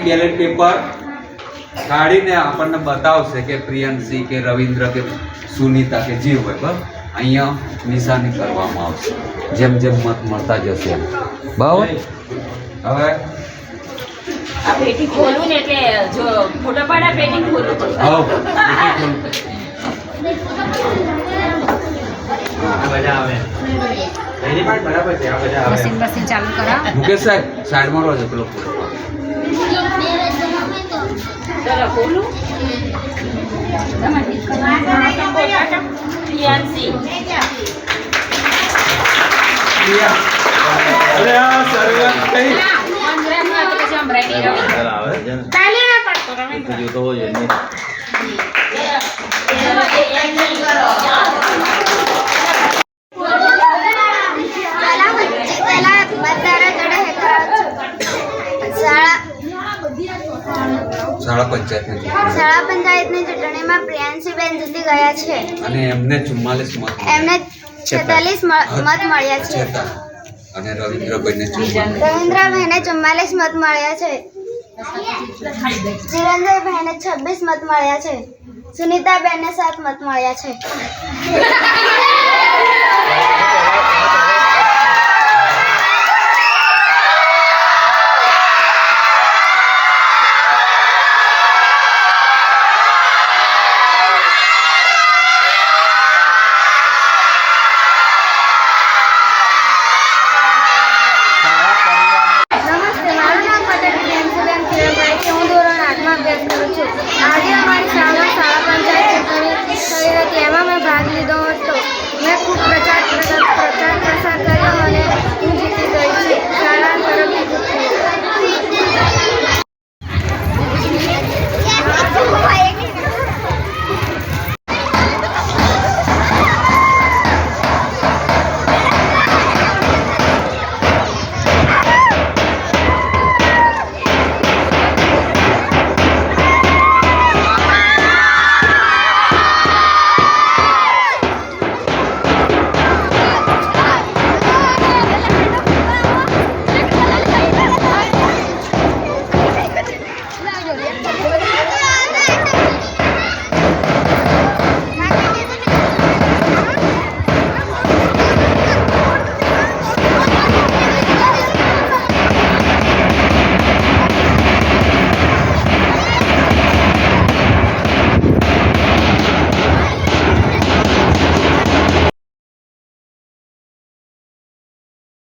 Ballot paper કાઢીને આપણને બતાવશે કે પ્રિયંશી કે રવિન્દ્ર કે સુનીતા કે જે હોય બરાબર અહીંયા નિશાની કરવામાં આવશે જેમ જેમ મત મળતા જશે બરાબર હવે આ પેટી ખોલું ને એટલે જો ફોટો પાડા પેટી ખોલું પડશે આવો પેટી ખોલ. આ બધા આવે એની પણ બરાબર છે આ બધા આવે મશીન ચાલુ કરા મુકેશ સાહેબ સાઈડમાં રહો છો પેલો ફોટો ચલો ખોલું પ્રિયાંશી અરે આ શરૂઆત થઈ અંગ્રેજીમાં તો પછી આમ રેડી રહો આવે છે તાલી ના પડતો રવિન્દ્ર જો તો હોય ને શાળા પંચાયતની શાળા પંચાયતની ચૂંટણીમાં પ્રિયાંશીબેન જીતી ગયા છે અને એમને 44 મત એમને 46 મત મળ્યા છે અને રવિન્દ્રભાઈને 44. રવિન્દ્રભાઈને 44 મત મળ્યા છે ચિરંજીભાઈને 26 મત મળ્યા છે સુનીતાબેનને 7 મત મળ્યા છે